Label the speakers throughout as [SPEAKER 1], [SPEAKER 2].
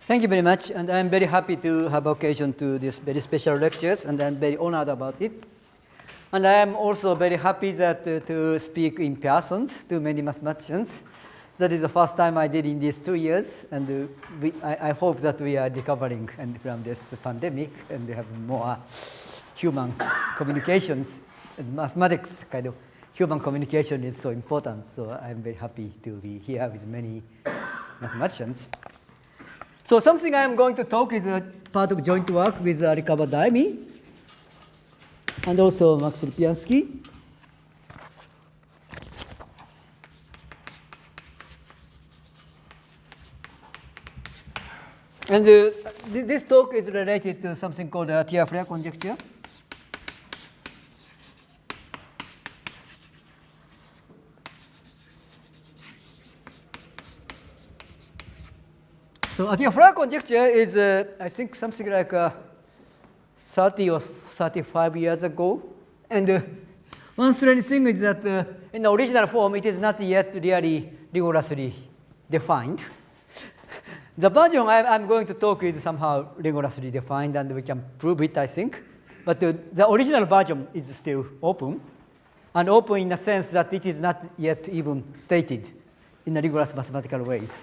[SPEAKER 1] Thank you very much, and I'm very happy to have occasion to this very special lectures, and I'm very honored about it. And I am also very happy that to speak in person to many mathematicians. That is the first time I did in these 2 years, and I hope that we are recovering from this pandemic and we have more human communications. And mathematics kind of human communication is so important, so I'm very happy to be here with many mathematicians. So something I am going to talk is a part of joint work with Daemi and also Max Lipyanskiy. And this talk is related to something called the Atiyah-Floer conjecture. So Atiyah-Floer conjecture is, I think, something like 30 or 35 years ago. And one strange thing is that in the original form, it is not yet really rigorously defined. The version I'm going to talk is somehow rigorously defined, and we can prove it, I think. But the original version is still open, and open in the sense that it is not yet even stated in a rigorous mathematical ways.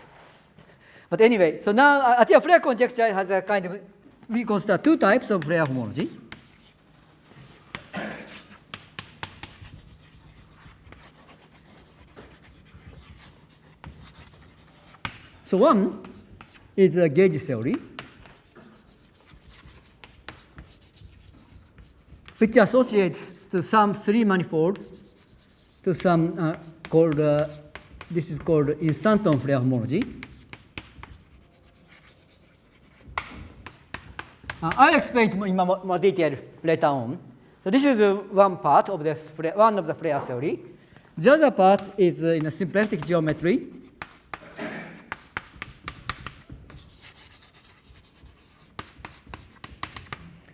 [SPEAKER 1] But anyway, so now Atiyah-Floer conjecture has a kind of, we consider two types of Floer homology. So one is a gauge theory, which associates to some three manifold to some called, this is called Instanton Floer homology. I'll explain it in more detail later on. So this is one part of this, one of the Floer theory. The other part is in a symplectic geometry.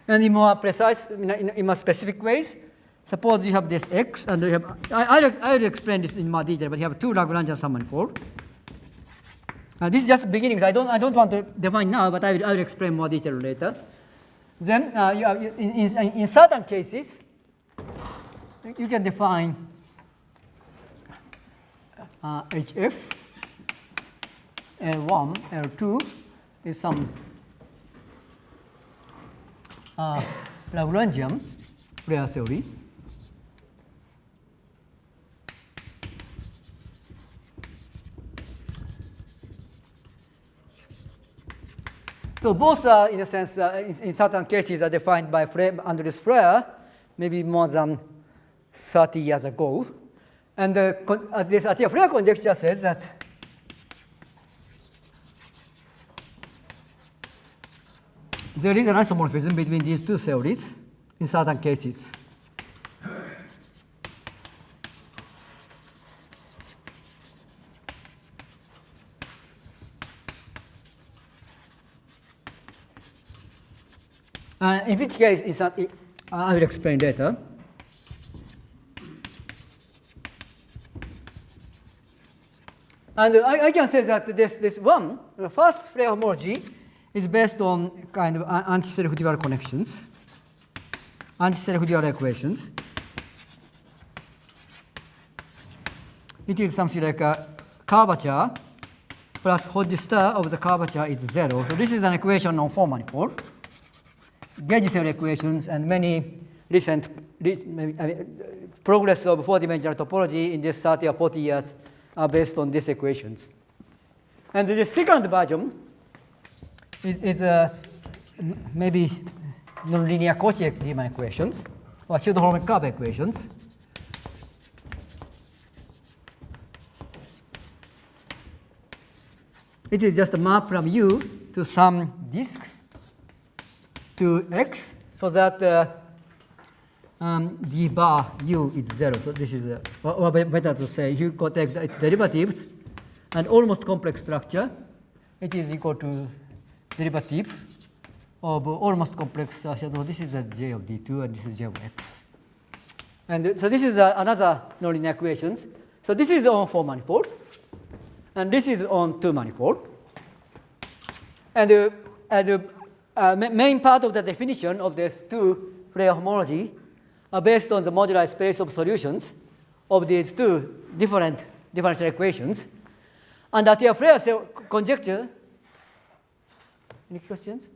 [SPEAKER 1] And in more precise, in more specific ways, suppose you have this X, and you have, I'll explain this in more detail, but you have two Lagrangian submanifold. This is just beginnings. I don't want to define now, but I will explain more detail later. Then you have, in certain cases, you can define HF, L1, L2 is some Lagrangian Floer theory. So both are, in a sense, in certain cases, are defined by Andreas Floer, maybe more than 30 years ago. And this Atiyah-Floer conjecture says that there is an isomorphism between these two theories in certain cases. In which case, I will explain later. And I can say that this one, the first Floer homology, is based on kind of anti-self dual connections, anti-self dual equations. It is something like a curvature plus Hodge star of the curvature is 0. So this is an equation on four manifold. Gauge theory equations and many recent progress of four-dimensional topology in this 30 or 40 years are based on these equations. And the second version is maybe nonlinear Cauchy-Riemann equations or pseudo-harmonic curve equations. It is just a map from U to some disk to X, so that d bar U is 0. So this is, or better to say, you could take its derivatives and almost complex structure. It is equal to derivative of almost complex structure. So this is the J of D2 and this is J of X. And so this is another nonlinear equations. So this is on four manifold and this is on two manifold. And the main part of the definition of this two Floer homology are based on the moduli space of solutions of these two different differential equations. And Atiyah-Floer conjecture. Any questions?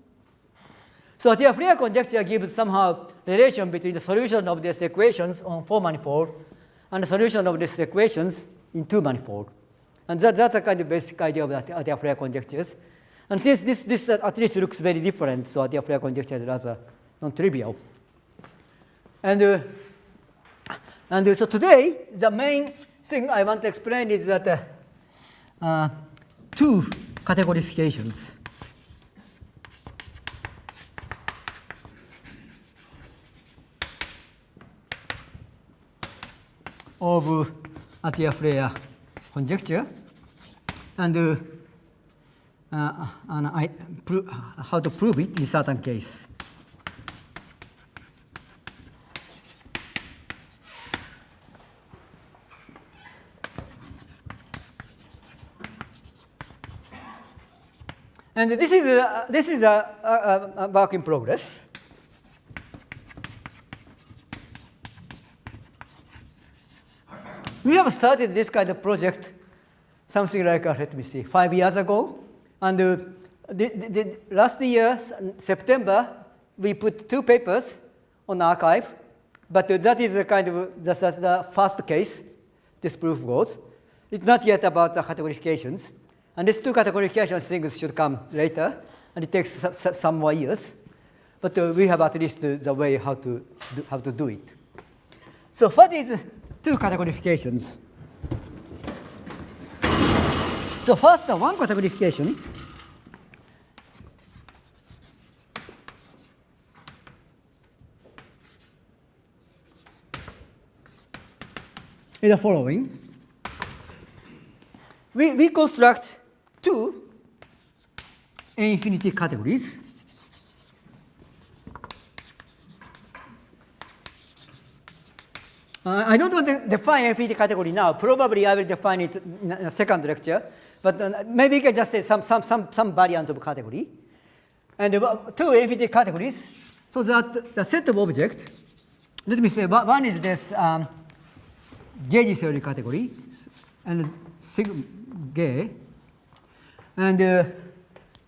[SPEAKER 1] So Atiyah-Floer conjecture gives somehow relation between the solution of these equations on 4-manifold and the solution of these equations in 2-manifold. And that's a kind of basic idea of the Atiyah-Floer conjectures. And since this at least looks very different, so Atiyah-Floer conjecture is rather non-trivial. And so today, the main thing I want to explain is that two categorifications of Atiyah-Floer conjecture, and how to prove it in certain case. And this is a work in progress. We have started this kind of project something like, let me see, 5 years ago. And the last year, September, we put 2 papers on archive. But that is a kind of that's the first case this proof goes. It's not yet about the categorifications. And these 2 categorification things should come later. And it takes some more years. But we have at least the way how to do it. So what is 2 categorifications? So first, one categorification is the following. We construct 2 infinity categories. I don't want to define infinity category now. Probably I will define it in a second lecture. But maybe you can just say some variant of category. And 2 infinity categories, so that the set of objects, let me say one is this gauge theory category, and gauge, and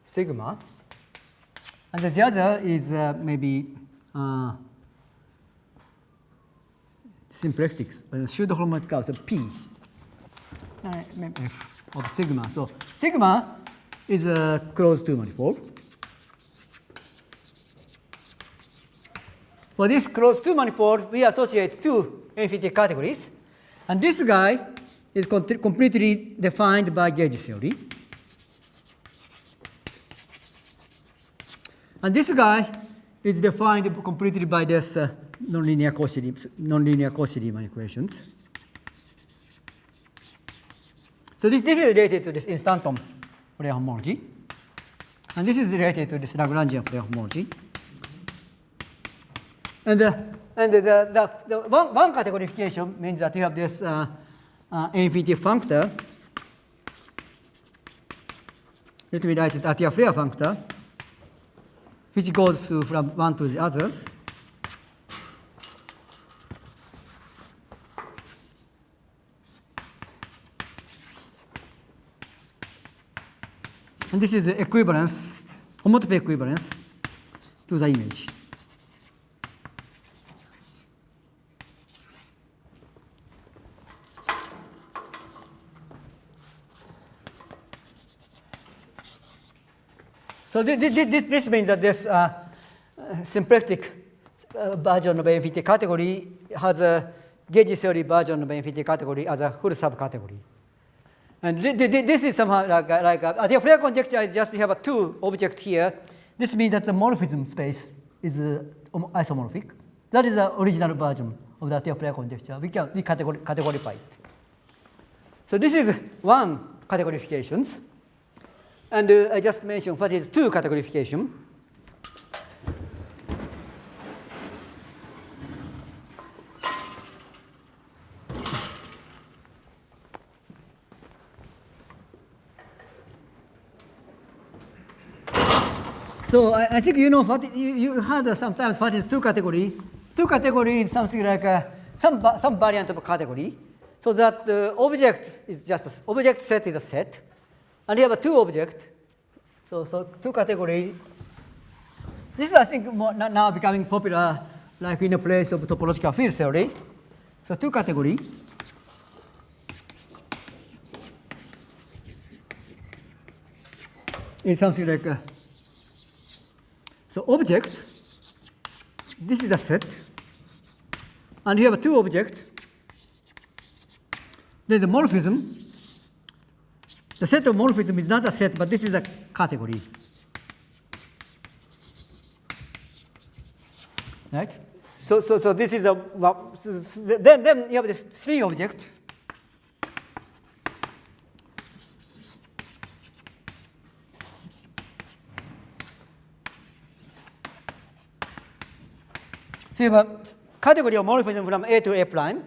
[SPEAKER 1] sigma. And the other is maybe symplectic, pseudo-harmonic curve, so P, F of sigma. So sigma is a closed 2-manifold. For this closed 2-manifold, we associate 2 infinity categories. And this guy is completely defined by gauge theory. And this guy is defined completely by this nonlinear Cauchy-Riemann equations. So this is related to this Instanton Floer homology. And this is related to this Lagrangian Floer homology. And the one categorification means that you have this infinity functor. Let me write it Atiyah-Floer functor, which goes from one to the others. And this is the equivalence, homotopy equivalence to the image. So this means that this symplectic version of infinity category has a gauge theory version of infinity category as a full subcategory. And this is somehow like the Floer conjecture is just to have 2 objects here. This means that the morphism space is isomorphic. That is the original version of the Floer conjecture. We categorify it. So this is one categorifications. And I just mentioned what is 2 categorification. So I think you know what you heard sometimes what is two category. Two category is something like some variant of a category. So that the object is just object set is a set, and you have a two object. So two category. This is I think more now becoming popular, like in a place of topological field theory. So two category. Is something like so object. This is a set, and you have two objects. Then the morphism. The set of morphism is not a set, but this is a category. Right? So this is a then you have this three object. So you have a category of morphism from A to A prime,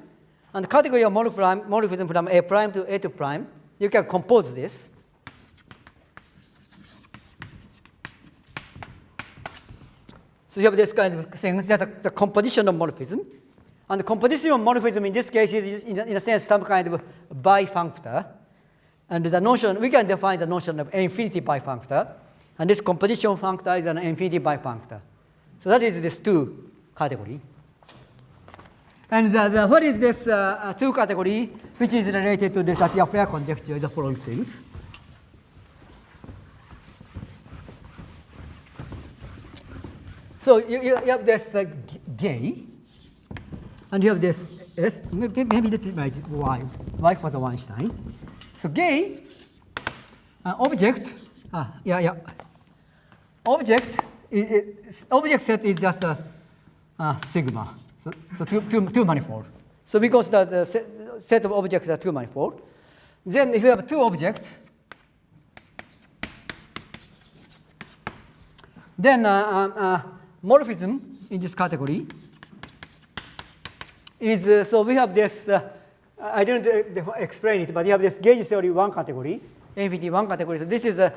[SPEAKER 1] and category of morphism from A prime to A to prime. You can compose this. So you have this kind of thing. That's the composition of morphism. And the composition of morphism in this case is, in a sense, some kind of bifunctor. And the notion, we can define the notion of infinity bifunctor. And this composition functor is an infinity bifunctor. So that is this two category. And what is this two category, which is related to this Atiyah-Floer conjecture, the following things. So you have this G, and you have this S. Maybe let me write Y. Y for the Weinstein. So G, object. Object set is just a sigma. So two manifold. So because the set of objects are two manifold, then if you have two objects, then morphism in this category is so we have this. I didn't explain it, but you have this gauge theory one category, infinity one category. So this is a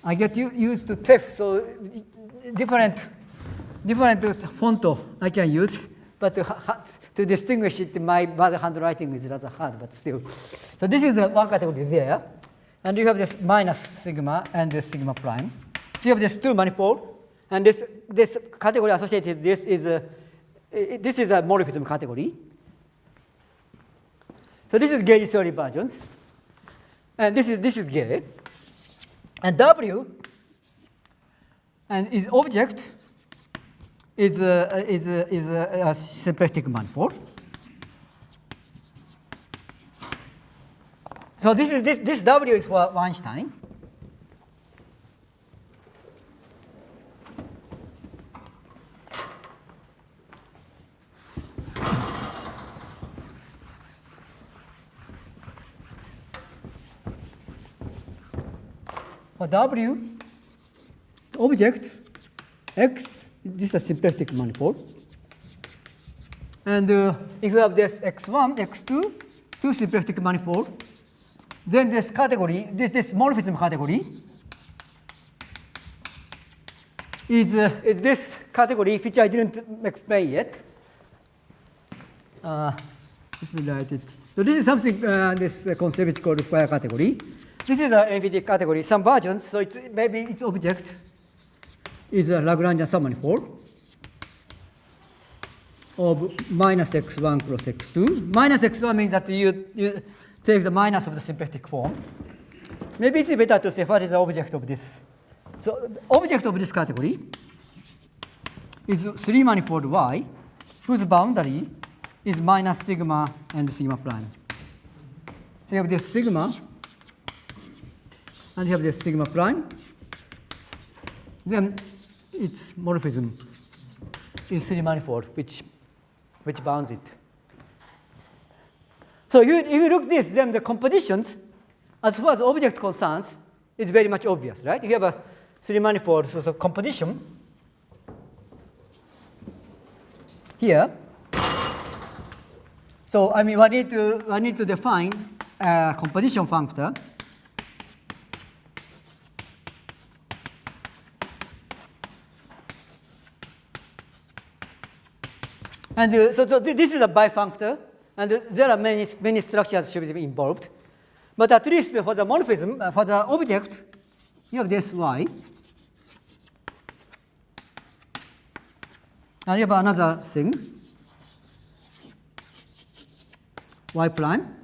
[SPEAKER 1] I get used to TEF, so different font I can use, but to distinguish it, my bad handwriting is rather hard, but still. So this is the one category there, and you have this minus sigma and this sigma prime. So you have this two manifold, and this category associated this is a morphism category. So this is gauge theory versions, and this is gauge, and W and is object is a symplectic manifold. So this W is for Weinstein. For W, object X, this is a symplectic manifold. And if you have this X1, X2, two symplectic manifold, then this category, this morphism category, is this category which I didn't explain yet. Let me write it. So this is something, this concept is called Floer category. This is an infinity category, some versions, so maybe its object is a Lagrangian submanifold of minus x1 cross x2. Minus x1 means that you take the minus of the symplectic form. Maybe it's better to say what is the object of this. So the object of this category is three manifold Y, whose boundary is minus sigma and sigma prime. So you have this sigma, and you have this sigma prime. Then its morphism is three manifold, which bounds it. So if you look at this, then the compositions, as far as object concerns, is very much obvious, right? You have a three manifold, so composition here. So I mean, I need to define a composition functor And this is a bifunctor, and there are many structures should be involved. But at least for the morphism, for the object, you have this y. And you have another thing, y prime.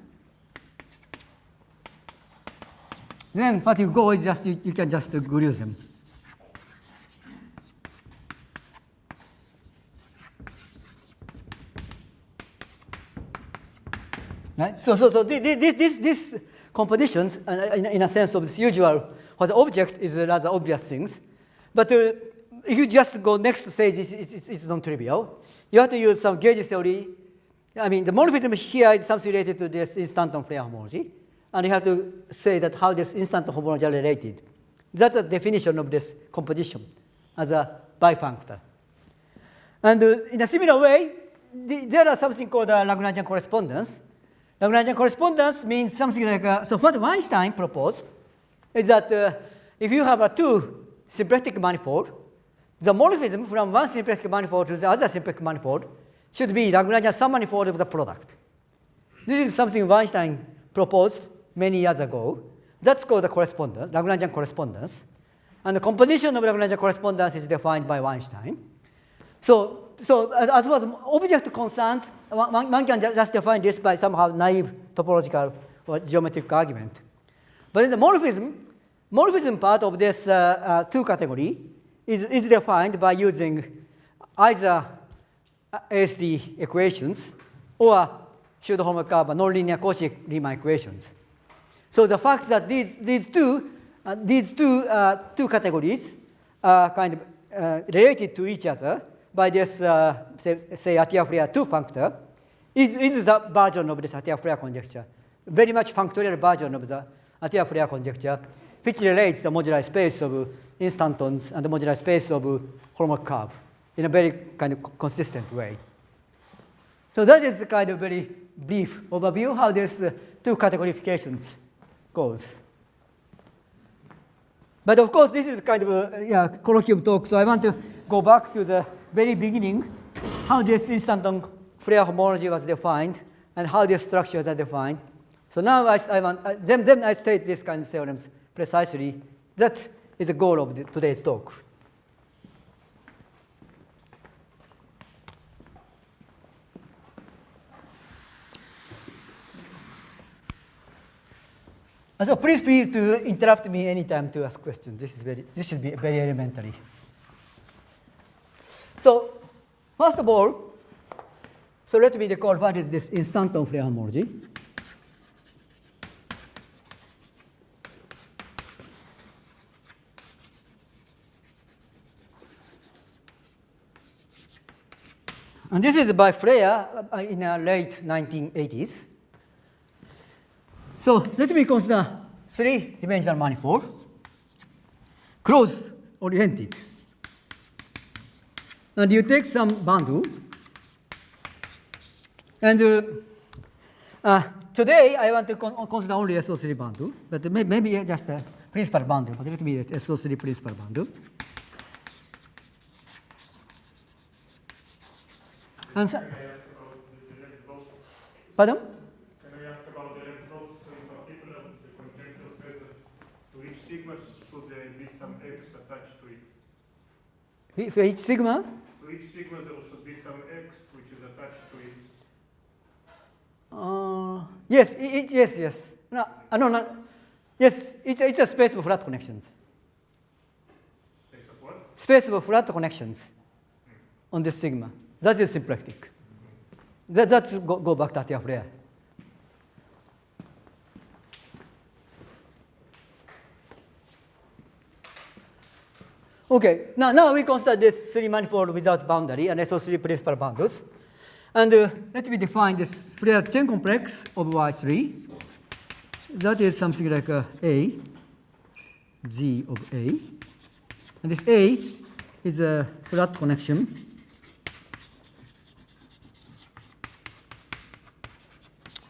[SPEAKER 1] Then what you go is just, you can just glue them. Right? So this compositions, in a sense of this usual, for the object is rather obvious things. But if you just go next stage, it's non-trivial. You have to use some gauge theory. I mean, the morphism here is something related to this Instanton Floer homology. And you have to say that how this Instanton homology are related. That's the definition of this composition as a bifunctor. And in a similar way, there are something called Lagrangian correspondence. Lagrangian correspondence means something like, so what Einstein proposed is that if you have a two symplectic manifold, the morphism from one symplectic manifold to the other symplectic manifold should be Lagrangian submanifold of the product. This is something Einstein proposed many years ago. That's called the correspondence, Lagrangian correspondence. And the composition of Lagrangian correspondence is defined by Einstein. So as far as object concerns, one can just define this by somehow naive topological or geometric argument. But in the morphism part of this two category is defined by using either ASD equations or pseudo-homological curve nonlinear Cauchy-Riemann equations. So the fact that these two categories are kind of related to each other by this, say Atiyah-Floer two-functor, is the version of this Atiyah-Floer conjecture, very much functorial version of the Atiyah-Floer conjecture, which relates the modular space of instantons and the modular space of homological curve in a very kind of consistent way. So that is the kind of very brief overview how this two categorifications goes. But of course, this is kind of a colloquium talk, so I want to go back to the very beginning, how this Instanton Floer homology was defined and how these structures are defined. So now then I state this kind of theorems precisely. That is the goal of today's talk. So please feel to interrupt me anytime to ask questions. This should be very elementary. So first of all, so let me recall what is this Instanton Floer homology. And this is by Floer in the late 1980s. So let me consider three-dimensional manifold, closed-oriented. And you take some bundle. And today I want to consider only SO3 bundle, but maybe just a principal bundle. But let me get SO3 principal bundle. And so, pardon?
[SPEAKER 2] Can I ask about the electrodes in particular? The conjecture says that to each sigma should there be some x attached to it.
[SPEAKER 1] For each sigma?
[SPEAKER 2] To each sigma there should be some x which is attached to it.
[SPEAKER 1] Yes, yes. No. Yes, it's a space of flat connections.
[SPEAKER 2] Space of what?
[SPEAKER 1] Space of flat connections on this sigma. That is symplectic. That's go back to Atiyah-Floer. Okay, now we consider this three manifold without boundary and SO3 principal bundles. And let me define this Floer chain complex of Y3. That is something like A, Z of A. And this A is a flat connection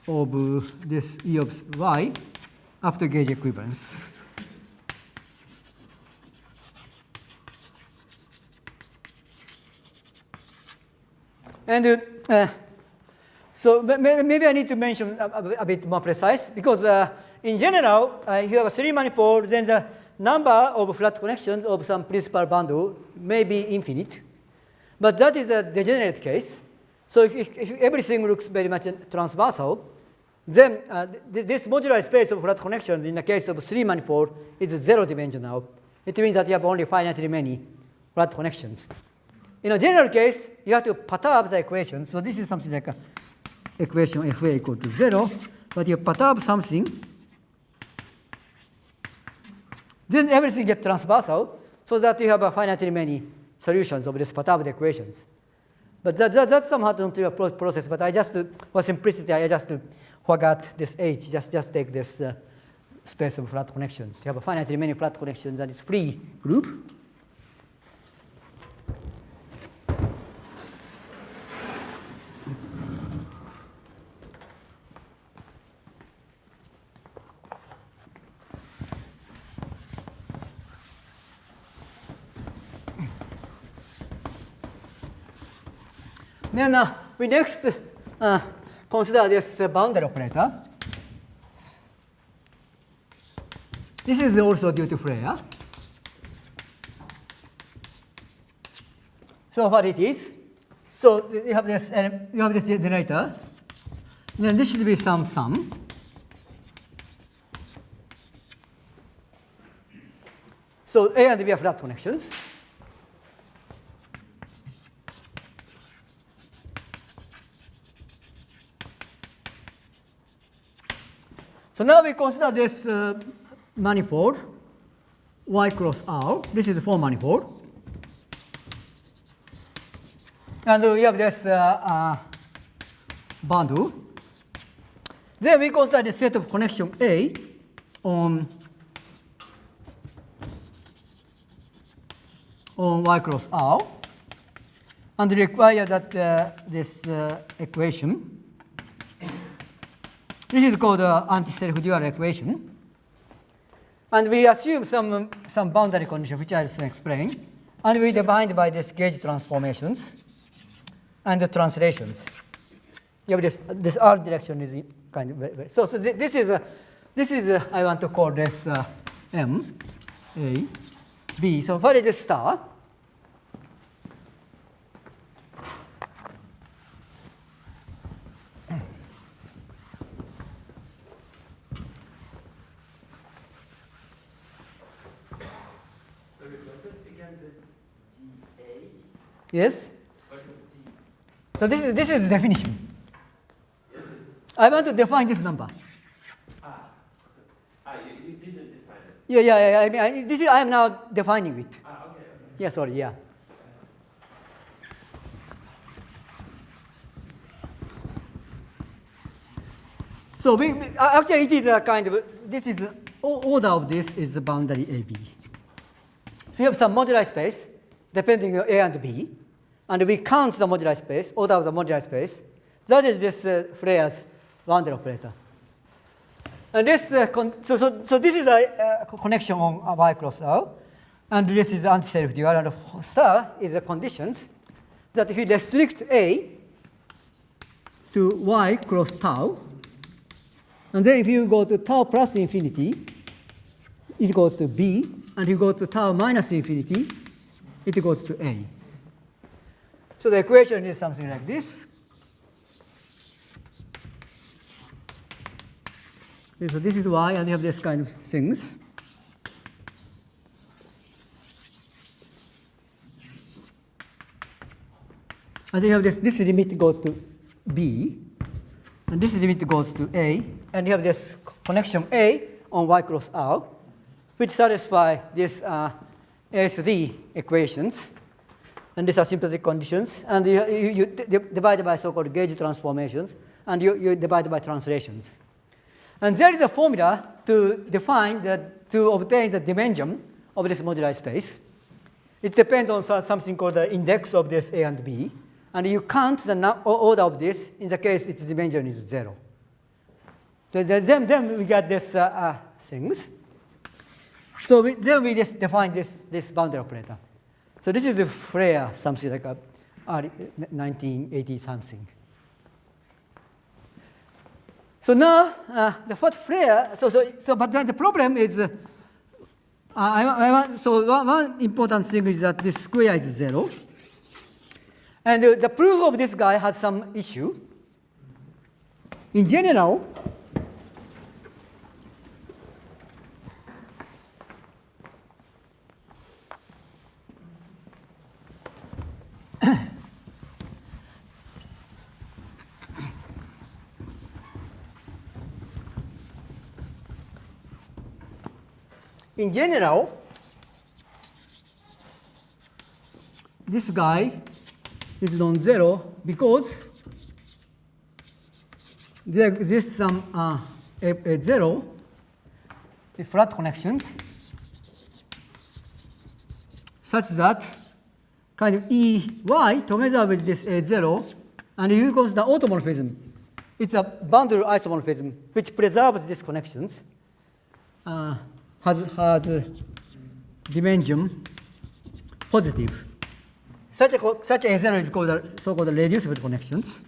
[SPEAKER 1] of this E of Y after gauge equivalence. And so maybe I need to mention a bit more precise, because in general, you have a 3 manifold, then the number of flat connections of some principal bundle may be infinite. But that is a degenerate case. So if everything looks very much transversal, then this moduli space of flat connections in the case of 3 manifold is 0 dimensional. It means that you have only finitely many flat connections. In a general case, you have to perturb the equation. So this is something like a equation FA equal to 0, but you perturb something. Then everything gets transversal, so that you have a finitely many solutions of these perturbed equations. But that's somehow not a process. But I just, for simplicity, I just forgot this H. Just take this space of flat connections. You have a finitely many flat connections, and it's free group. Then we next consider this boundary operator. This is also due to Floer. So what it is? So you have this generator. Then this should be some sum. So A and B are flat connections. So now we consider this manifold Y cross R. This is 4 manifold. And we have this bundle. Then we consider the set of connection A on Y cross R, and require that this equation. This is called anti-self-dual equation. And we assume some boundary condition, which I'll soon explain. And we define by this gauge transformations and the translations. You have this R direction is kind of so this is I want to call this M, A, B. So what is this star? Yes. So this is the definition. I want to define this number.
[SPEAKER 3] You didn't define it.
[SPEAKER 1] Yeah. I mean, this is I am now defining it.
[SPEAKER 3] Okay.
[SPEAKER 1] Yeah. Sorry. Yeah. So actually it is a kind of this is order of this is the boundary AB. So you have some moduli space depending on A and B. And we count the moduli space, order of the moduli space. That is this Floer's boundary operator. And this, so this is a connection on Y cross R. And this is anti-self-dual. And star is the conditions that if you restrict A to Y cross tau, and then if you go to tau plus infinity, it goes to B. And you go to tau minus infinity, it goes to A. So the equation is something like this. So this is Y, and you have this kind of things. And you have this limit goes to B, and this limit goes to A, and you have this connection A on Y cross R, which satisfy this ASD equations. And these are symplectic conditions. And you divide by so-called gauge transformations, and you divide by translations. And there is a formula to define to obtain the dimension of this moduli space. It depends on something called the index of this A and B. And you count the order of this. In the case, its dimension is 0. So then we get this things. So then we just define this boundary operator. So this is the Floer, something like 1980 something. So now, what Floer, but then the problem is, one important thing is that this square is 0. And the proof of this guy has some issue. In general, this guy is non-zero because there exists some A0, the flat connections, such that kind of EY together with this A0, and if you consider automorphism, it's a boundary isomorphism which preserves these connections, has dimension positive. Such A0 is called so-called reducible connections.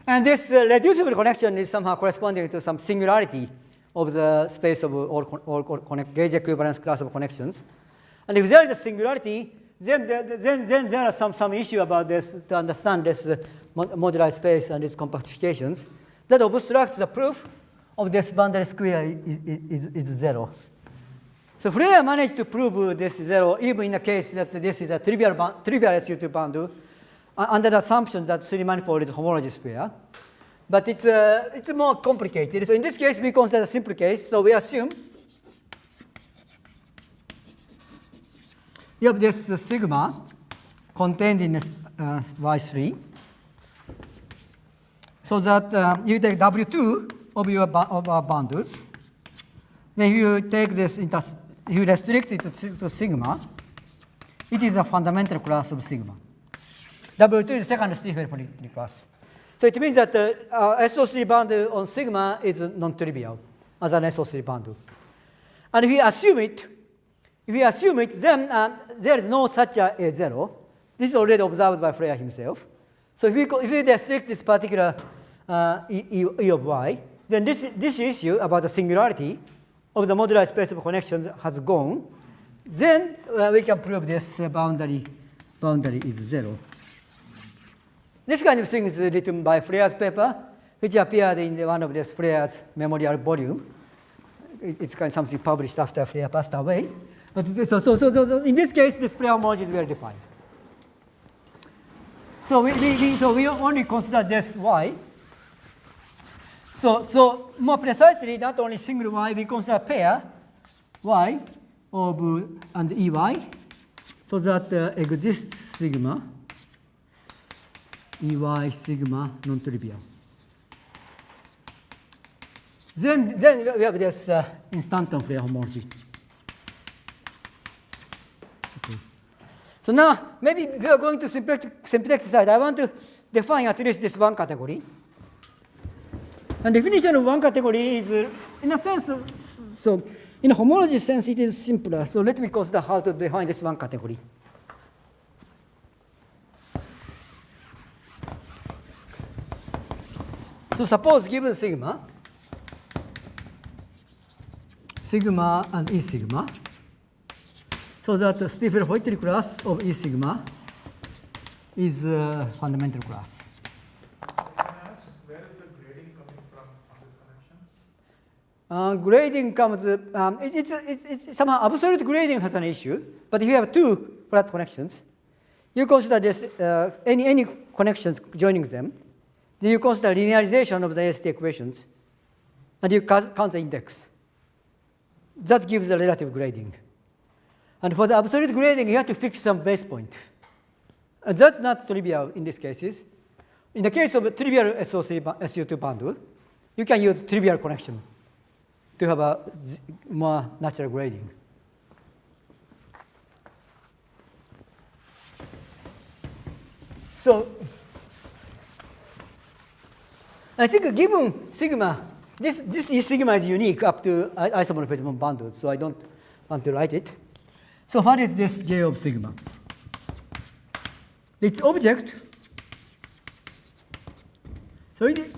[SPEAKER 1] And this reducible connection is somehow corresponding to some singularity of the space of all gauge equivalence class of connections. And if there is a singularity, then there are some issue about this to understand this moduli space and its compactifications that obstruct the proof of this boundary square is 0. So Floer managed to prove this 0 even in the case that this is a trivial SU2 boundary under the assumption that 3 manifold is homology sphere. But it's more complicated. So in this case, we consider a simple case. So we assume you have this sigma contained in this Y3. So that you take W2 of your bundles. Then if you take this, if you restrict it to sigma, it is a fundamental class of sigma. W2 is the second Stiefel-Whitney class. So it means that SO3 bundle on sigma is non-trivial as an SO3 bundle. And if we assume it, then there is no such a 0. This is already observed by Floer himself. So if we restrict this particular E of y, then this issue about the singularity of the moduli space of connections has gone. Then we can prove this boundary is 0. This kind of thing is written by Floer's paper, which appeared in one of these Floer's memorial volume. It's kind of something published after Floer passed away. But so in this case, this Floer homology is well defined. So we only consider this y. So more precisely, not only single y, we consider pair y of and ey, so that exists sigma, ey sigma non-trivial. Then we have this Instanton Floer homology. Okay. So now maybe we are going to symplectic side. I want to define at least this one category. And definition of one category is, in a sense, so in a homology sense, it is simpler. So let me consider how to define this one category. So suppose given sigma and E sigma, so that the Stiefel-Whitney class of E sigma is a fundamental class. Grading comes, it's somehow absolute grading has an issue, but if you have two flat connections, you consider this, any connections joining them, then you consider linearization of the AST equations, and you count the index. That gives a relative grading. And for the absolute grading, you have to fix some base point. And that's not trivial in these cases. In the case of a trivial SU2 bundle, you can use trivial connection to have a more natural grading. So I think given sigma, this E sigma is unique up to isomorphism of bundles, so I don't want to write it. So what is this J of sigma? its object.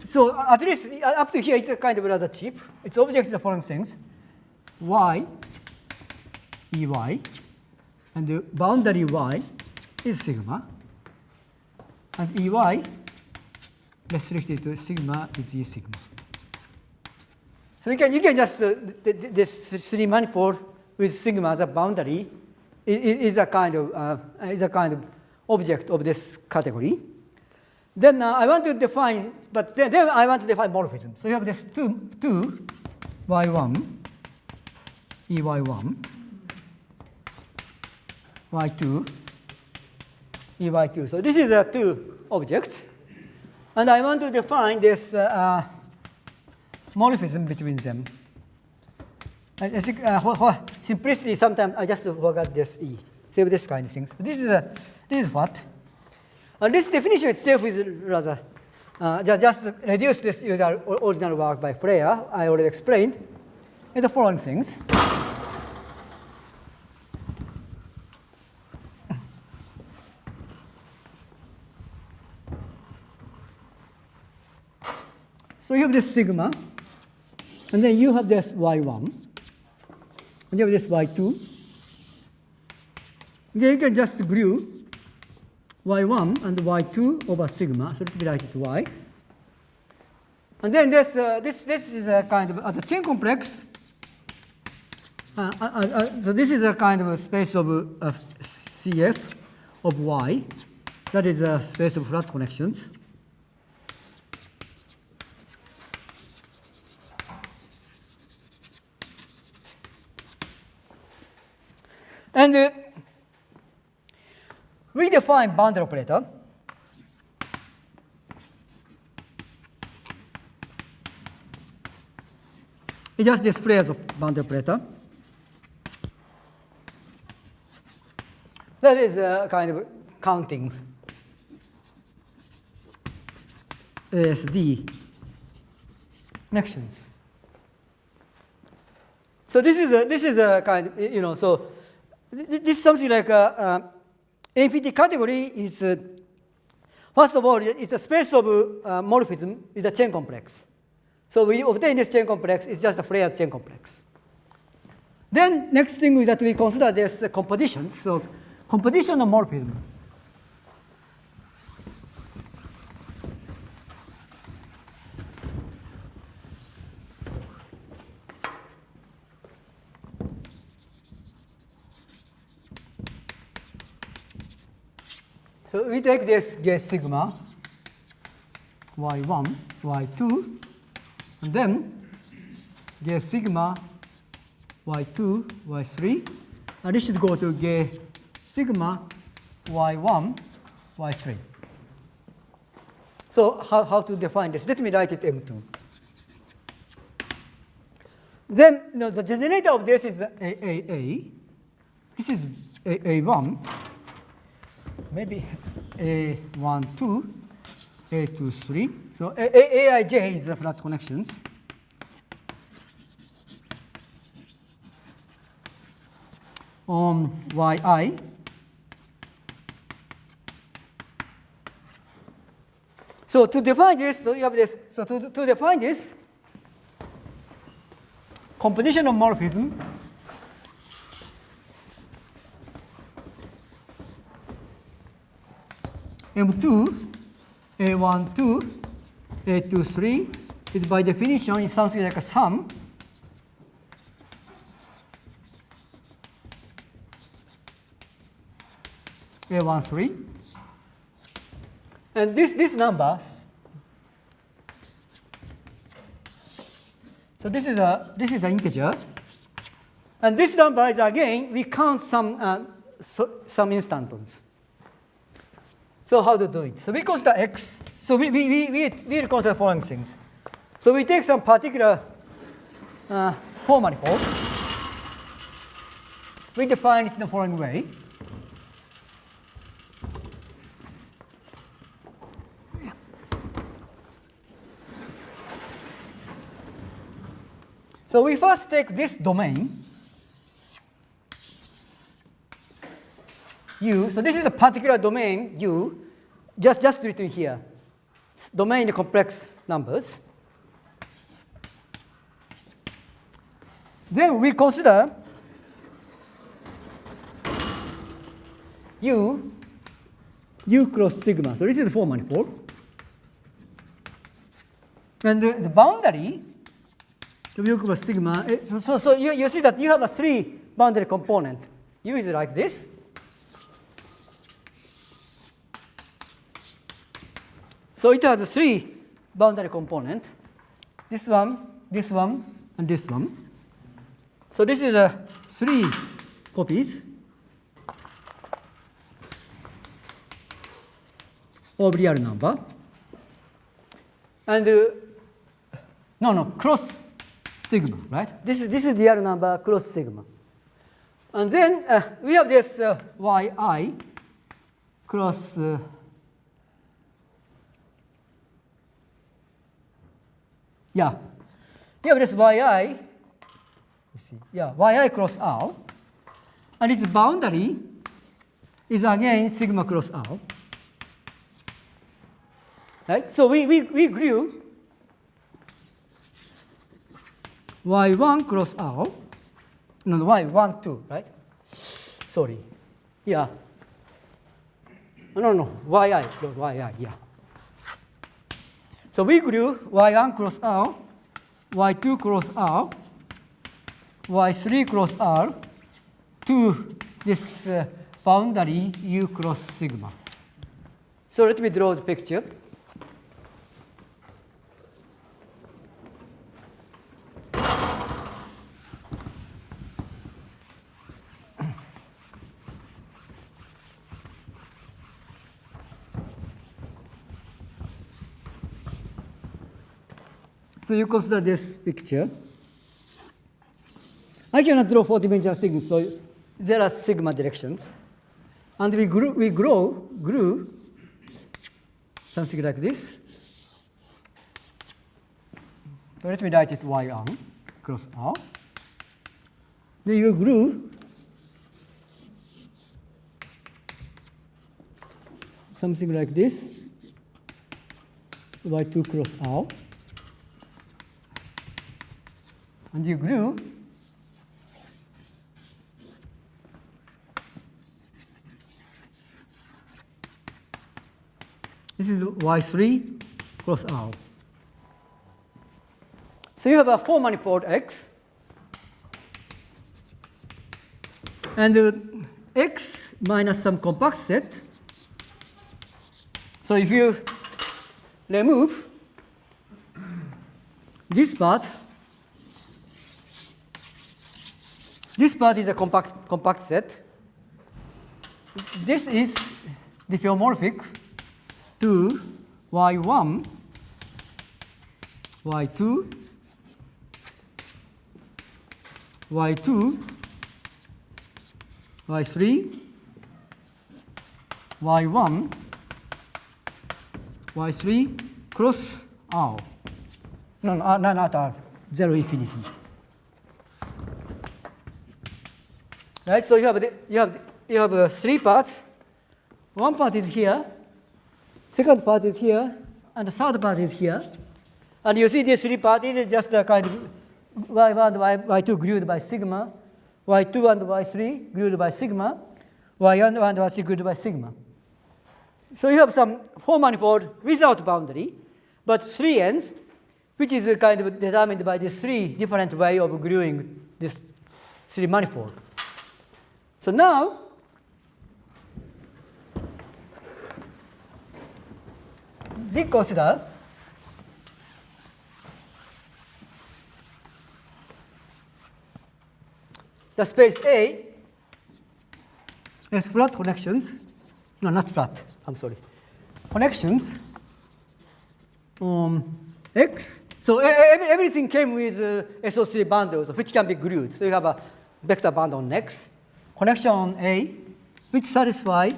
[SPEAKER 1] So at least up to here, it's a kind of rather cheap. Its object is the following things: y, ey, and the boundary y is sigma, and ey restricted to sigma is e sigma. So you can just this three manifold with sigma as a boundary is a kind of object of this category. Then I want to define, but then I want to define morphism. So you have this two y1, ey1, y2, ey2. So this is two objects, and I want to define this morphism between them. I think for simplicity, sometimes I just forgot this e. So this kind of things. This is what. And this definition itself is rather just reduce this original work by Floer. I already explained. And the following things. So you have this sigma, and then you have this y1, and you have this y2. Then you can just glue y1 and y2 over sigma, so it will be related to y. And then this is a kind of the chain complex. So this is a kind of a space of CF of y. That is a space of flat connections. And we define boundary operator. It just displays of boundary operator. That is a kind of counting ASD connections. So this is a kind of, so this is something like infinity category is, first of all, it's a space of morphism is a chain complex. So we obtain this chain complex, it's just a Floer chain complex. Then next thing is that we consider this composition. So composition of morphism. So we take this gauge sigma, y1, y2, and then gauge sigma, y2, y3, and this should go to gauge sigma, y1, y3. So how to define this? Let me write it M2. Then the generator of this is A. This is A1. Maybe A1, 2, A2, 3. So Aij is the flat connections. On Yi. So to define this, so you have this. So to define this composition of morphism. M2, A1, 2, A2, 3 is by definition is something like a sum. A1, 3. And this number, so this is an integer. And this number is again, we count some instantons. So how to do it? So we consider x. So we consider the following things. So we take some particular Floer manifold. We define it in the following way. So we first take this domain. U. So this is a particular domain U, just written here. Domain complex numbers. Then we consider U cross sigma. So this is the Floer manifold. And the boundary of U cross sigma. So you see that you have a 3 boundary component. U is like this. So it has 3 boundary component. This one, and this one. So this is 3 copies of real number. And cross sigma, right? This is the real number cross sigma. And then we have this yi cross we have this yi. Yi cross R, and its boundary is again sigma cross R. Right? So we grew y1 cross R, no, y1, 2, right? Sorry. Yeah. No, yi, yeah. So we grew y1 cross R, y2 cross R, y3 cross R to this boundary U cross sigma. So let me draw the picture. So you consider this picture. I cannot draw 4-dimensional signals, so there are sigma directions. And we grew something like this. So let me write it y1 cross R. Then you grew something like this, y2 cross R. And you grew this is y3 cross R. So you have a Floer manifold X, and X minus some compact set. So if you remove this part is a compact set. This is diffeomorphic to y1, y2, y2, y3, y1, y3 cross R. No, not R, 0 infinity. Right, so you have 3 parts. One part is here, second part is here, and the third part is here. And you see these 3 parts is just a kind of y1 and y2 glued by sigma, y2 and y3 glued by sigma, y1 and y3 glued by sigma. So you have some Floer manifold without boundary, but 3 ends, which is kind of determined by these 3 different ways of gluing this 3 manifold. So now, we consider the space A has flat connections. No, not flat. I'm sorry. Connections X. So everything came with SO3 bundles, which can be glued. So you have a vector bundle on X. Connection on A, which satisfy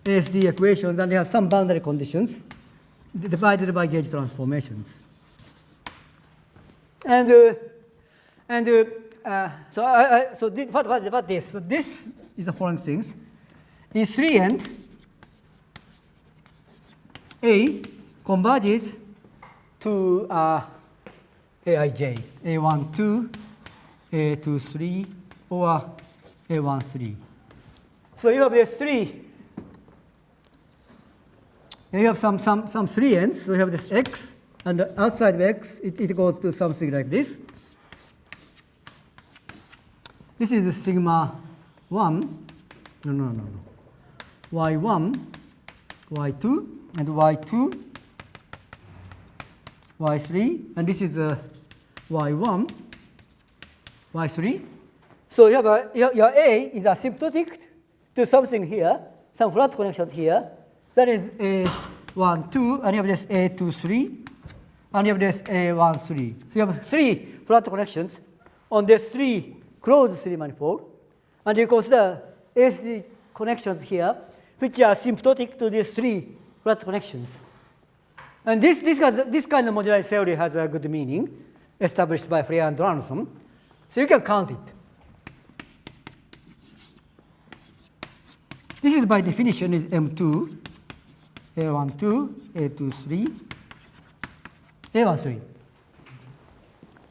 [SPEAKER 1] ASD equations, and they have some boundary conditions divided by gauge transformations. And what this? So this is the following things. In 3 end, A converges to Aij, A1, 2, A2, 3, or A1, 3. So you have this 3. You have some 3 ends. So you have this x, and outside of x, it goes to something like this. This is sigma 1. No. Y1, Y2, and Y2, Y3, and this is Y1, Y3. So you have your A is asymptotic to something here, some flat connections here. That is A1, 2, and you have this A2, 3, and you have this A1, 3. So you have 3 flat connections on this 3 closed 3 manifold, and you consider AC connections here, which are asymptotic to these 3 flat connections. And this kind of moduli theory has a good meaning, established by Floer and Donaldson. So you can count it. This is by definition is M2, A1, 2, A2, 3, A1, 3.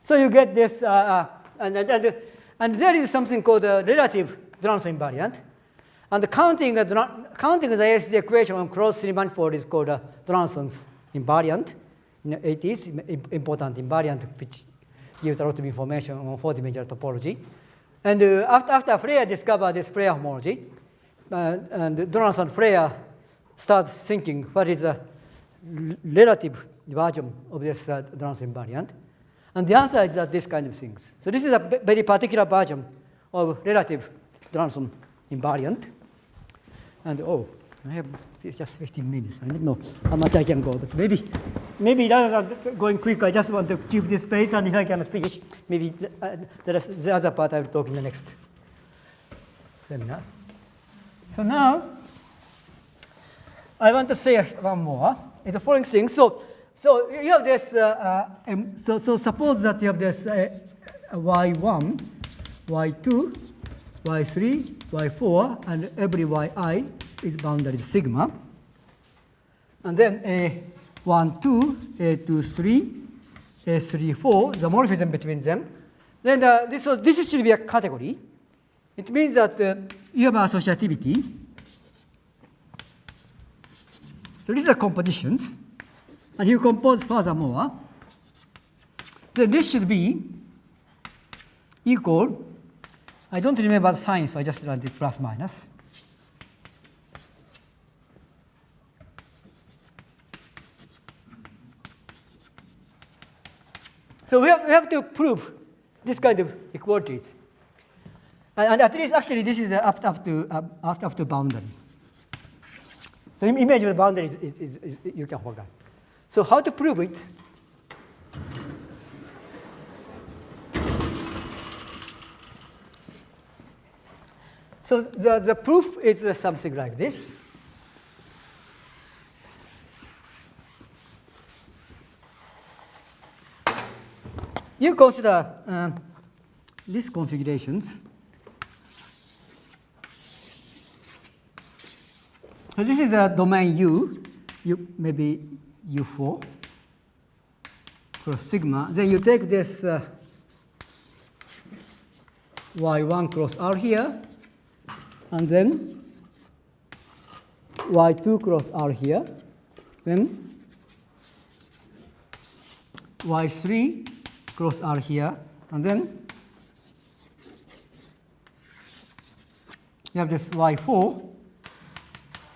[SPEAKER 1] So you get this, and there is something called a relative Donaldson invariant. And counting the ASD equation on closed 3 manifold is called a Donaldson's invariant. It is important invariant which gives a lot of information on 4-dimensional topology. And after Floer discovered this Floer homology, and Donaldson-Floer start thinking what is a relative version of this Donaldson invariant. And the answer is that this kind of things. So this is a very particular version of relative Donaldson invariant. And I have just 15 minutes. I don't know how much I can go, but maybe rather than going quick, I just want to keep this space, and if I cannot finish, maybe the other part I will talk in the next seminar. So now, I want to say one more. It's the following thing. So you have this. So suppose that you have this y1, y2, y3, y4, and every yi is bounded with sigma. And then A1, 2, A2, 3, A3, 4, the morphism between them. Then this should be a category. It means that you have associativity. So these are compositions. And you compose furthermore. Then this should be equal. I don't remember the sign, so I just run the plus minus. So we have to prove this kind of equalities. And at least actually this is up to boundary. So image of the boundary is you can forget. So how to prove it? So the proof is something like this. You consider these configurations. So this is a domain U maybe U4 cross sigma. Then you take this Y1 cross R here, and then Y2 cross R here, then Y3 cross R here, and then you have this Y4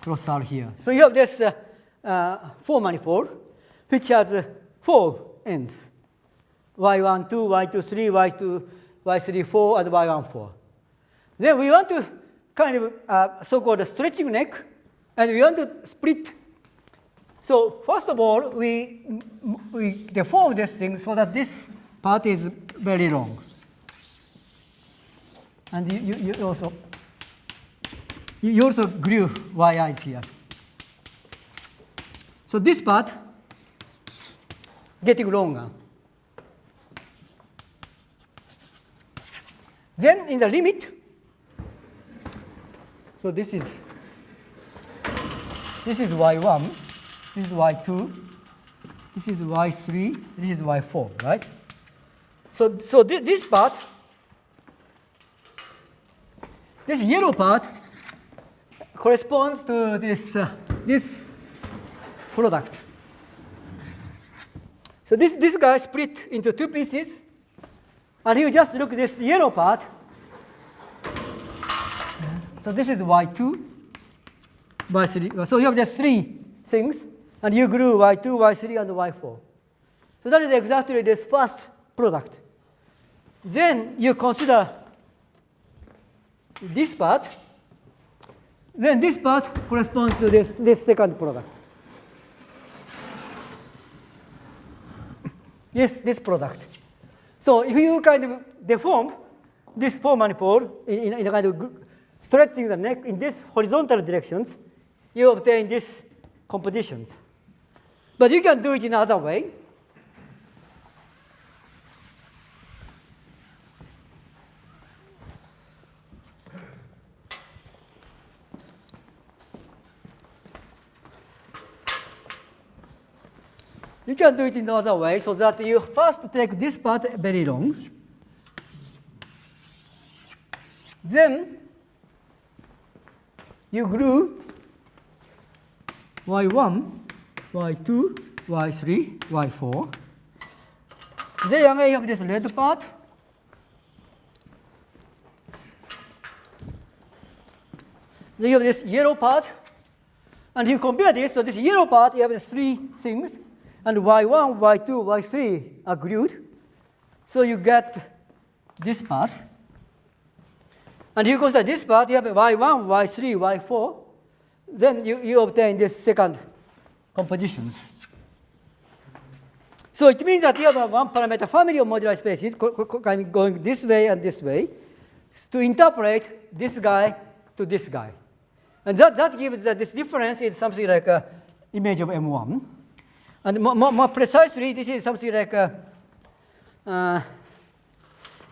[SPEAKER 1] cross R here. So you have this 4 manifold, which has 4 ends. Y1, 2, Y2, 3, Y2, Y3, 4, and Y1, 4. Then we want to kind of so-called stretching neck, and we want to split. So first of all, we deform this thing so that this part is very long. And you also glue yi's here. So this part getting longer. then in the limit, so this is y1, this is y2, this is y3, this is y4, right? So this part, this yellow part corresponds to this product. So this guy split into two pieces, and you just look at this yellow part. So this is y2, y3. So you have just three things, and you grew y2, y3, and y4. So that is exactly this first product. Then you consider this part. Then this part corresponds to this second product. Yes, this product. So if you kind of deform this Floer manifold in a kind of stretching the neck in this horizontal directions, you obtain these compositions. But you can do it in another way. You can do it in another way, so that you first take this part very long. Then you grew y1, y2, y3, y4. Then again you have this red part. Then you have this yellow part. And you compare this, so this yellow part, you have these three things. And y1, y2, y3 are glued. So you get this part. And you consider this part, you have y1, y3, y4. Then you obtain this second compositions. So it means that you have a one parameter family of moduli spaces going this way and this way to interpret this guy to this guy. And that gives that this difference is something like an image of M1. And more precisely, this is something like there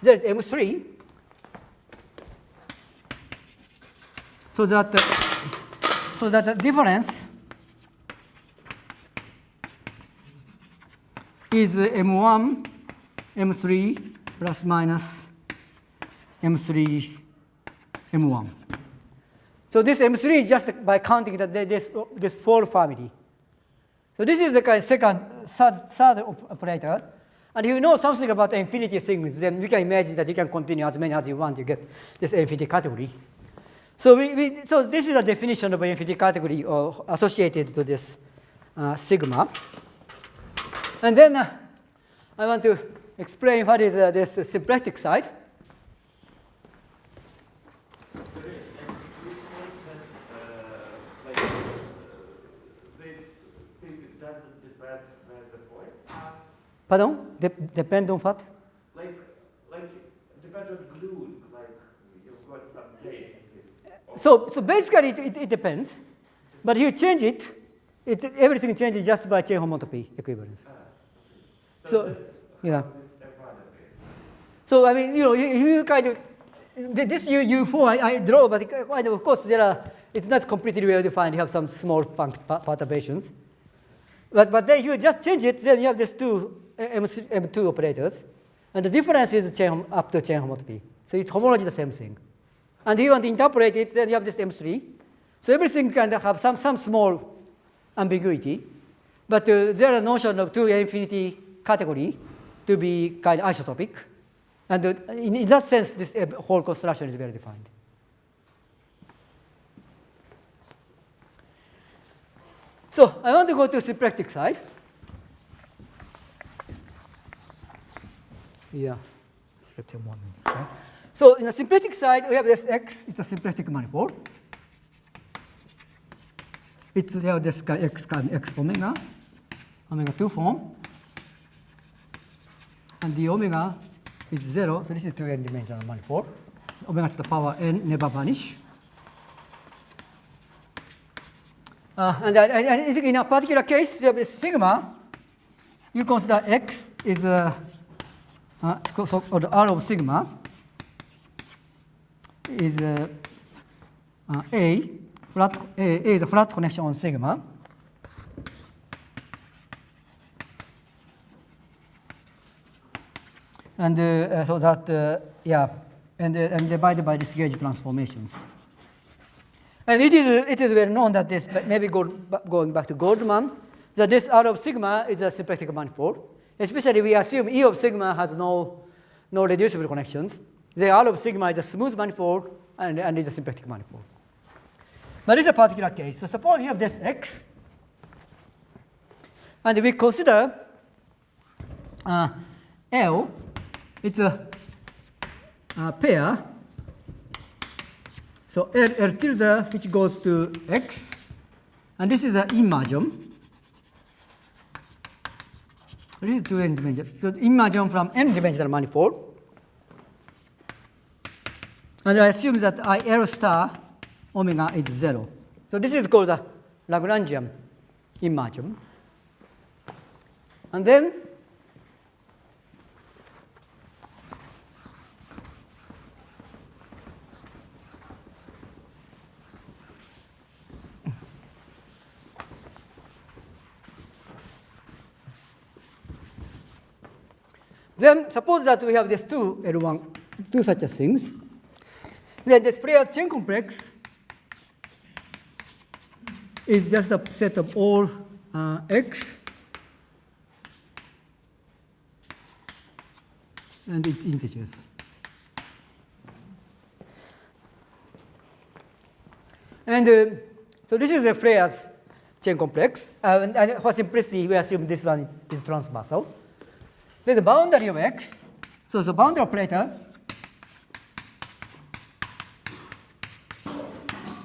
[SPEAKER 1] is M3. So that the difference is M1, M3 plus minus M3, M1. So this M3 is just by counting that this Floer family. So this is the kind of third operator. And if you know something about infinity things, then you can imagine that you can continue as many as you want to get this infinity category. So so this is a definition of an infinity category or associated to this sigma. And then I want to explain what is this symplectic side. Pardon? Depend on what?
[SPEAKER 3] Like depend on glue, like you've got some tape.
[SPEAKER 1] So basically it depends, but you change it, everything changes just by chain homotopy equivalence. So yeah. So I mean, you kind of this U4 I draw, but of course it's not completely well defined. You have some small perturbations. But then you just change it, then you have these two M2 operators. And the difference is up to chain homotopy. So it's homology the same thing. And if you want to interpret it, then you have this M3. So everything can have some small ambiguity. But there is a notion of two infinity category to be kind of isotopic. And in that sense, this whole construction is very defined. So I want to go to symplectic side. Yeah, let's get 1 minute. Right? So in the symplectic side, we have this X. It's a symplectic manifold. It's this X omega 2 form. And the omega is 0. So this is 2n-dimensional manifold. Omega to the power n never vanish. And in a particular case, you have this sigma. You consider X is so-called R of sigma. is A is a flat connection on sigma. And so that, and divided by this gauge transformations. And it is well known that this, maybe going back to Goldman, that this R of sigma is a symplectic manifold. Especially we assume E of sigma has no reducible connections. The R of sigma is a smooth manifold and is a symplectic manifold. But it's a particular case. So suppose you have this X, and we consider L, it's a pair. So L tilde which goes to X, and this is an immersion. This is 2n dimensional. So immersion from n dimensional manifold. And I assume that L star omega is 0. So this is called the Lagrangian immersion. And then suppose that we have these two L1, two such things. Then this Floer chain complex is just a set of all X and its integers. And so this is a Floer's chain complex. And for simplicity, we assume this one is transversal. Then the boundary of X, so the boundary operator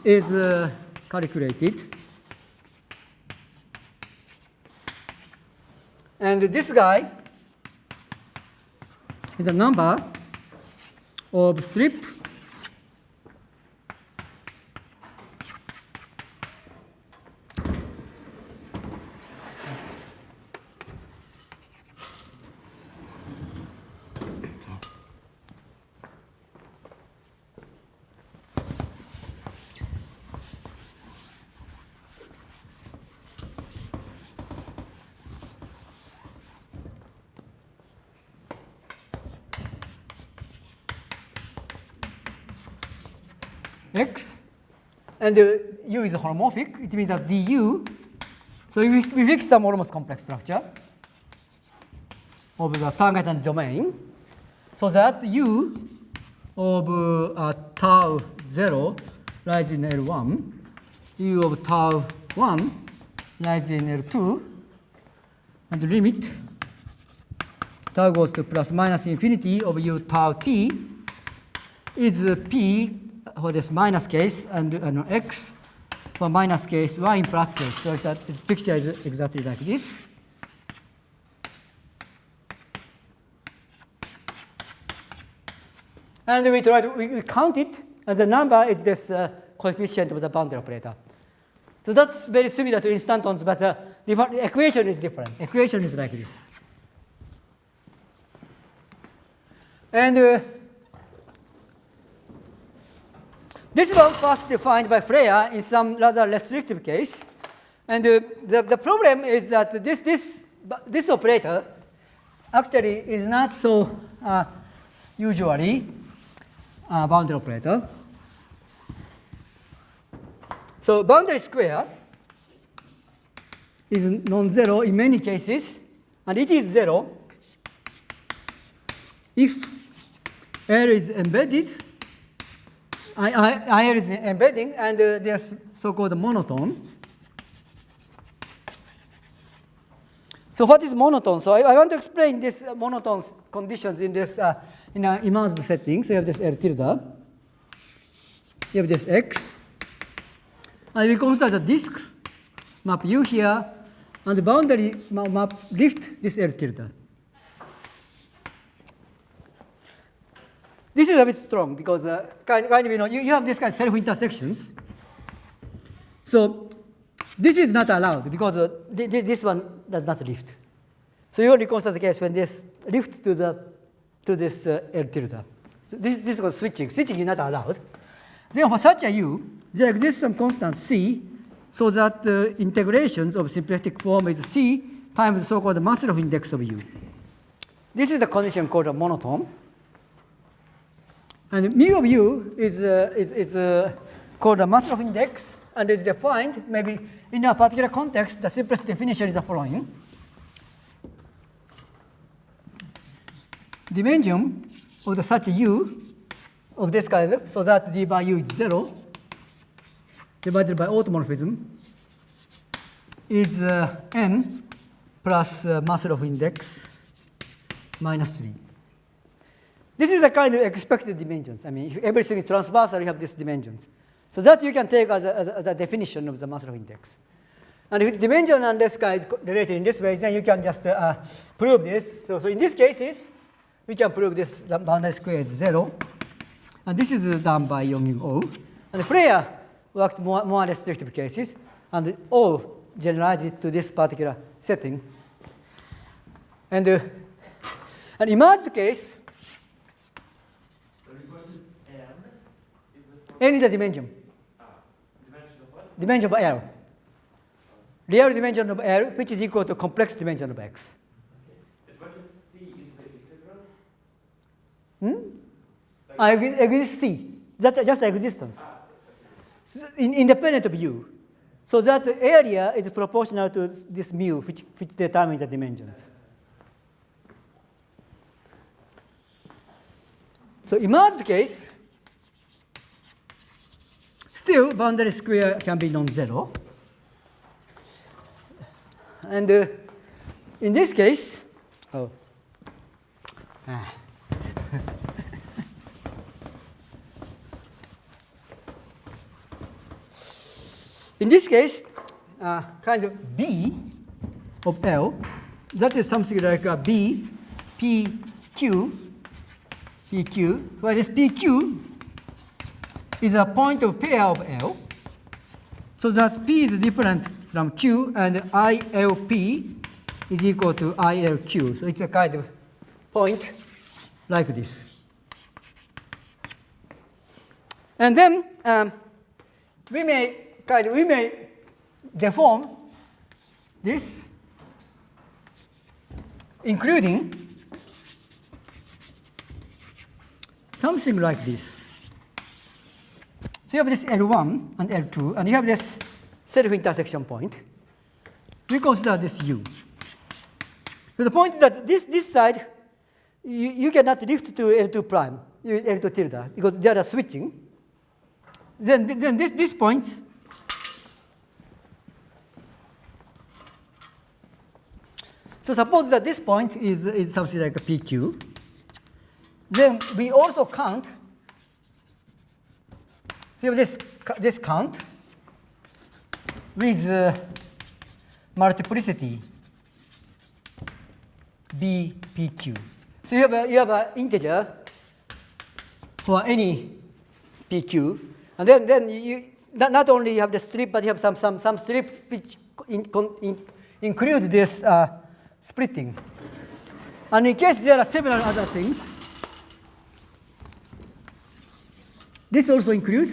[SPEAKER 1] is calculated. And this guy is a number of strip X, and U is holomorphic. It means that du, so we fix some almost complex structure of the target and domain, so that U of tau 0 lies in L1, U of tau 1 lies in L2, and the limit tau goes to plus minus infinity of U tau t is P for this minus case and X for minus case, Y in plus case. So its picture is exactly like this. And we count it, and the number is this coefficient of the boundary operator. So that's very similar to instantons, but the equation is different. Equation is like this. And this was first defined by Floer in some rather restrictive case. And the problem is that this operator actually is not so usually boundary operator. So boundary square is non-zero in many cases, and it is 0 if L is embedded. I is embedding, and there's so-called monotone. So what is monotone? So I want to explain this monotone conditions in this in an immersed setting. So you have this L tilde, you have this X, and we consider the disk map U here, and the boundary map lift this L tilde. This is a bit strong because you have this kind of self-intersections. So this is not allowed because this one does not lift. So you only consider the case when this lift to this L tilde. So this is called switching. Switching is not allowed. Then for such a U, there exists some constant C, so that the integrations of symplectic form is C times the so-called Maslov index of U. This is the condition called a monotone. And mu of U is called a Maslov index and is defined maybe in a particular context. The simplest definition is the following. Dimension of the such U of this kind, so that d by U is 0 divided by automorphism is n plus Maslov index minus 3. This is the kind of expected dimensions. I mean, if everything is transversal, you have these dimensions. So that you can take as a definition of the Maslov index. And if the dimension and this guy is related in this way, then you can just prove this. So in these cases, we can prove this boundary square is 0. And this is done by Yongin O. And Floer worked more restrictive cases, and O generalized it to this particular setting. And emerged case, n is the dimension.
[SPEAKER 3] Dimension of what?
[SPEAKER 1] Dimension of L. Real dimension of L, which is equal to complex dimension of X.
[SPEAKER 3] Okay. What is C in the integral?
[SPEAKER 1] Exists C. That's just existence. Independent of U. So that the area is proportional to this mu, which determines the dimensions. So emerged case, still boundary square can be non-zero. And in this case, in this case, kind of B of L, that is something like a B, PQ, where this PQ is a point of pair of L, so that P is different from Q, and ILP is equal to ILQ. So it's a kind of point like this. And then we may deform this, including something like this. So you have this L1 and L2, and you have this self-intersection point. We consider this U. So the point is that this side, you cannot lift to L2 prime, L2 tilde, because they are switching. Then this point, so suppose that this point is something like a PQ. Then we also count. So you have this count with multiplicity B, PQ. So you have an integer for any PQ, and then you not only you have the strip, but you have some strip which include this splitting. And in case there are several other things, this also includes,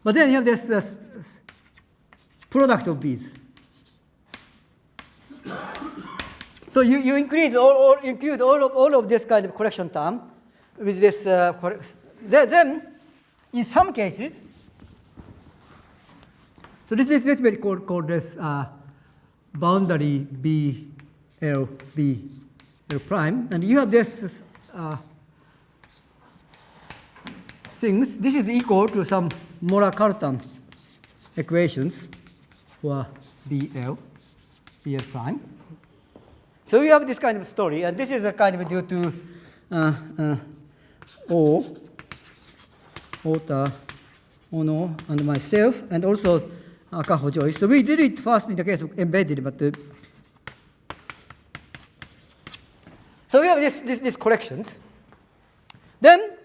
[SPEAKER 1] but then you have this product of these. So you include all of this kind of correction term with this. Then in some cases, so this is let me call this boundary B L prime, and you have this things. This is equal to some Mohr-Cartan equations for BL prime. So you have this kind of story, and this is a kind of due to Ota, Ono, and myself, and also Kaho Joyce. So we did it first in the case of embedded, but so we have these corrections. Then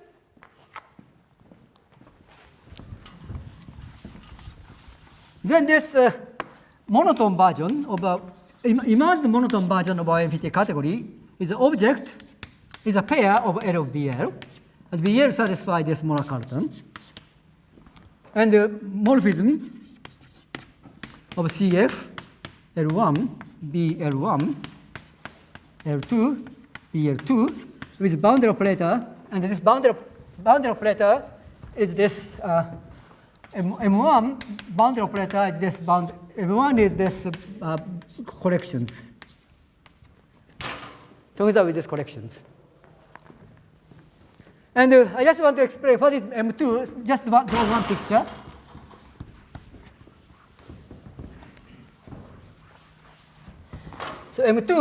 [SPEAKER 1] this monotone version of immersed monotone version of our infinity category is an object, is a pair of L of BL, and BL satisfies this Mohr-Cartan. And the morphism of CF L1 B L1 L2 B L2 with boundary operator, and this boundary operator is this M1 boundary operator is this M1 is this corrections. Together with these corrections. And I just want to explain what is M2, just draw one picture. So M2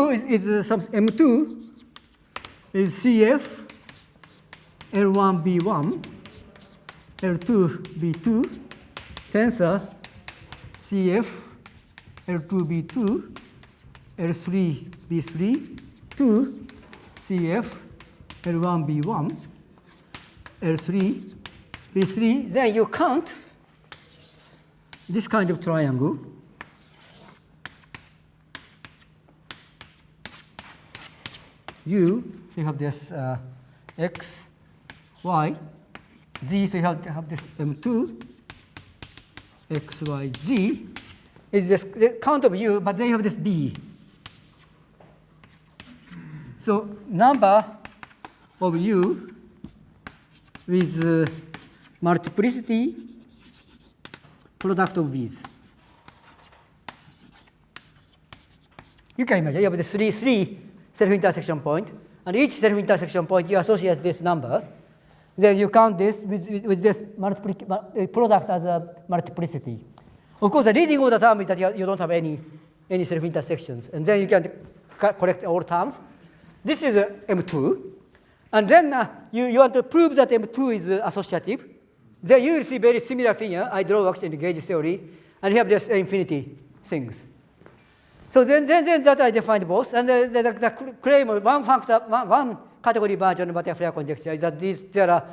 [SPEAKER 1] M2 is CF L1 B1 L2 B2 tensor CF L2 B2 L3 B3 2 CF L1 B1 L3 B3. Then you count this kind of triangle. So you have this X, Y, Z, so you have this M2, X, Y, Z, is this the count of U, but then you have this B. So number of U with multiplicity product of V's. You can imagine you have the three self-intersection point, and each self-intersection point you associate this number. Then you count this with this product as a multiplicity. Of course, the leading order term is that you don't have any self-intersections, and then you can collect all terms. This is M2, and then you want to prove that M2 is associative. Then you will see very similar thing. I draw actually in gauge theory, and you have this infinity things. So then that I defined both, and the claim of one category version of Atiyah-Floer conjecture is that there are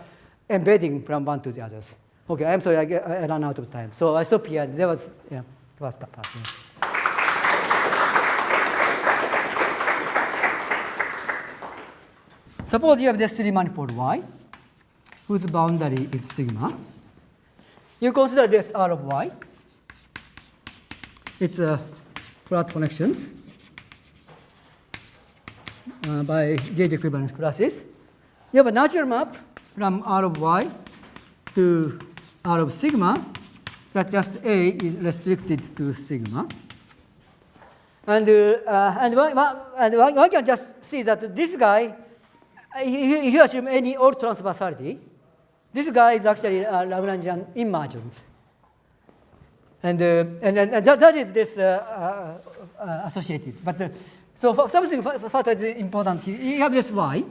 [SPEAKER 1] embedding from one to the others. Okay, I'm sorry, I ran out of time. So I stop here. There was the part. Yeah. Suppose you have this three manifold Y, whose boundary is sigma. You consider this R of Y. It's flat connections by gauge equivalence classes. You have a natural map from R of Y to R of sigma that just A is restricted to sigma. And one can just see that this guy, if you assume any old transversality, this guy is actually Lagrangian inversions. And that is this associated. But so for something that is important here, you have this Y,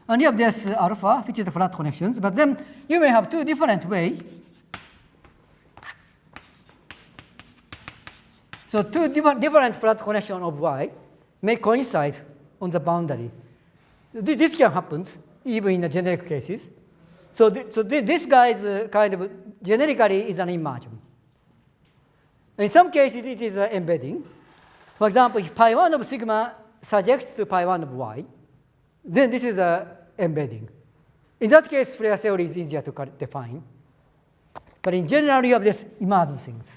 [SPEAKER 1] and you have this alpha, which is the flat connections. But then you may have two different ways. So two different flat connections of Y may coincide on the boundary. This can happen even in the generic cases. So this guy is kind of generically is an inversion. In some cases, it is embedding. For example, if pi 1 of sigma surjects to pi 1 of Y, then this is embedding. In that case, Floer theory is easier to define. But in general, you have this emergent things.